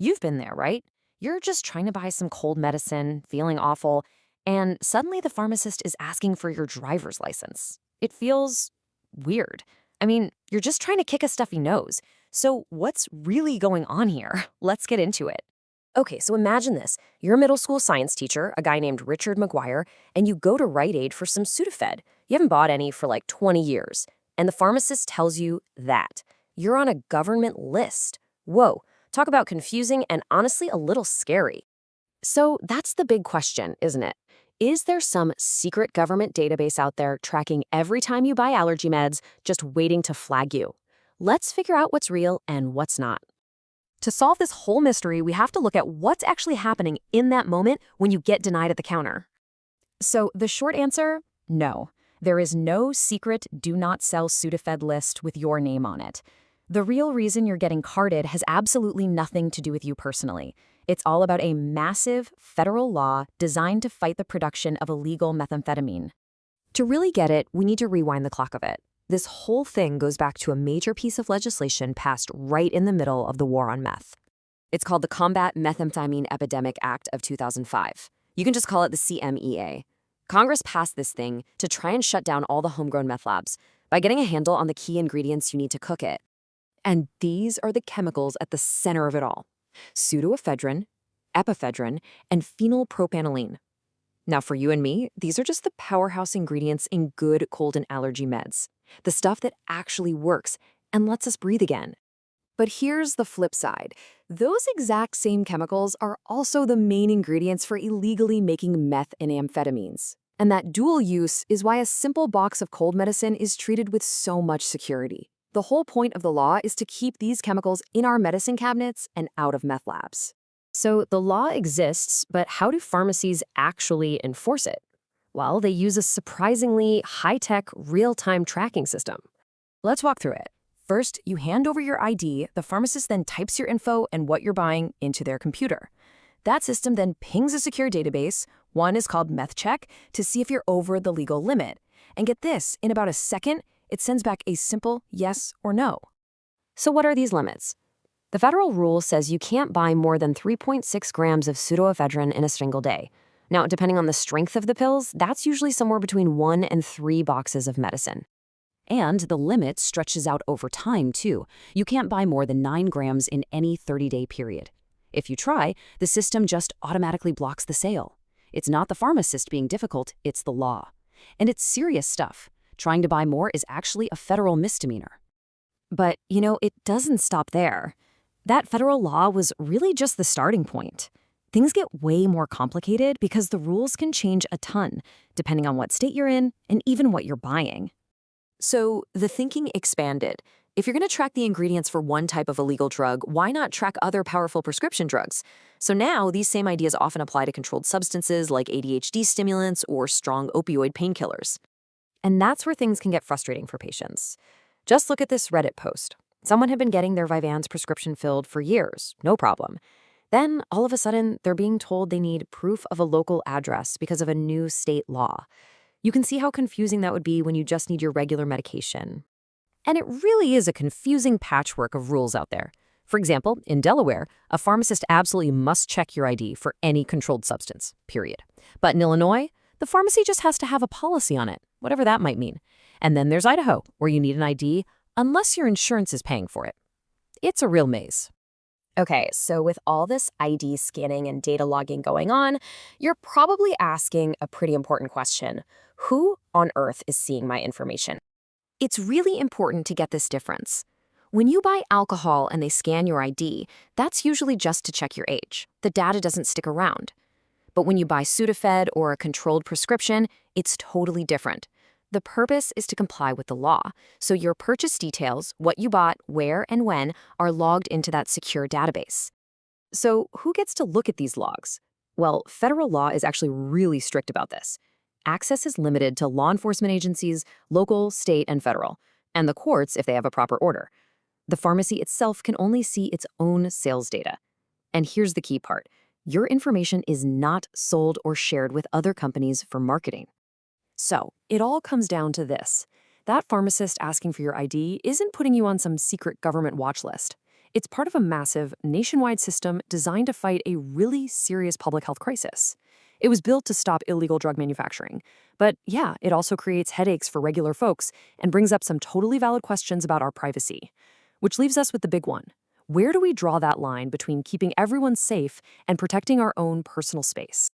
You've been there, right? You're just trying to buy some cold medicine, feeling awful, and suddenly the pharmacist is asking for your driver's license. It feels weird. I mean, you're just trying to kick a stuffy nose. So, what's really going on here? Let's get into it. Okay, so imagine this. You're a middle school science teacher, a guy named Richard McGuire, and you go to Rite Aid for some Sudafed. You haven't bought any for like 20 years. And the pharmacist tells you that. You're on a government list. Whoa, talk about confusing and honestly a little scary. So that's the big question, isn't it? Is there some secret government database out there tracking every time you buy allergy meds, just waiting to flag you? Let's figure out what's real and what's not. To solve this whole mystery, we have to look at what's actually happening in that moment when you get denied at the counter. So the short answer, no. There is no secret do not sell Sudafed list with your name on it. The real reason you're getting carded has absolutely nothing to do with you personally. It's all about a massive federal law designed to fight the production of illegal methamphetamine. To really get it, we need to rewind the clock a bit. This whole thing goes back to a major piece of legislation passed right in the middle of the war on meth. It's called the Combat Methamphetamine Epidemic Act of 2005. You can just call it the CMEA. Congress passed this thing to try and shut down all the homegrown meth labs by getting a handle on the key ingredients you need to cook it. And these are the chemicals at the center of it all: pseudoephedrine, epiphedrine, and phenylpropanolene. Now, for you and me, these are just the powerhouse ingredients in good cold and allergy meds. The stuff that actually works and lets us breathe again. But here's the flip side. Those exact same chemicals are also the main ingredients for illegally making meth and amphetamines. And that dual use is why a simple box of cold medicine is treated with so much security. The whole point of the law is to keep these chemicals in our medicine cabinets and out of meth labs. So the law exists, but how do pharmacies actually enforce it? Well, they use a surprisingly high-tech, real-time tracking system. Let's walk through it. First, you hand over your ID, the pharmacist then types your info and what you're buying into their computer. That system then pings a secure database, one is called MethCheck, to see if you're over the legal limit. And get this, in about a second, it sends back a simple yes or no. So what are these limits? The federal rule says you can't buy more than 3.6 grams of pseudoephedrine in a single day. Now, depending on the strength of the pills, that's usually somewhere between 1 and 3 boxes of medicine. And the limit stretches out over time, too. You can't buy more than 9 grams in any 30-day period. If you try, the system just automatically blocks the sale. It's not the pharmacist being difficult, it's the law. And it's serious stuff. Trying to buy more is actually a federal misdemeanor. But, it doesn't stop there. That federal law was really just the starting point. Things get way more complicated because the rules can change a ton, depending on what state you're in and even what you're buying. So the thinking expanded. If you're going to track the ingredients for one type of illegal drug, why not track other powerful prescription drugs? So now these same ideas often apply to controlled substances like ADHD stimulants or strong opioid painkillers. And that's where things can get frustrating for patients. Just look at this Reddit post. Someone had been getting their Vyvanse prescription filled for years, no problem. Then, all of a sudden, they're being told they need proof of a local address because of a new state law. You can see how confusing that would be when you just need your regular medication. And it really is a confusing patchwork of rules out there. For example, in Delaware, a pharmacist absolutely must check your ID for any controlled substance, period. But in Illinois, the pharmacy just has to have a policy on it, whatever that might mean. And then there's Idaho, where you need an ID unless your insurance is paying for it. It's a real maze. Okay, so with all this ID scanning and data logging going on, you're probably asking a pretty important question. Who on earth is seeing my information? It's really important to get this difference. When you buy alcohol and they scan your ID, that's usually just to check your age. The data doesn't stick around. But when you buy Sudafed or a controlled prescription, it's totally different. The purpose is to comply with the law, so your purchase details, what you bought, where, and when, are logged into that secure database. So who gets to look at these logs? Well, federal law is actually really strict about this. Access is limited to law enforcement agencies, local, state, and federal, and the courts if they have a proper order. The pharmacy itself can only see its own sales data. And here's the key part. Your information is not sold or shared with other companies for marketing. So, it all comes down to this. That pharmacist asking for your ID isn't putting you on some secret government watch list. It's part of a massive, nationwide system designed to fight a really serious public health crisis. It was built to stop illegal drug manufacturing. But yeah, it also creates headaches for regular folks and brings up some totally valid questions about our privacy. Which leaves us with the big one. Where do we draw that line between keeping everyone safe and protecting our own personal space?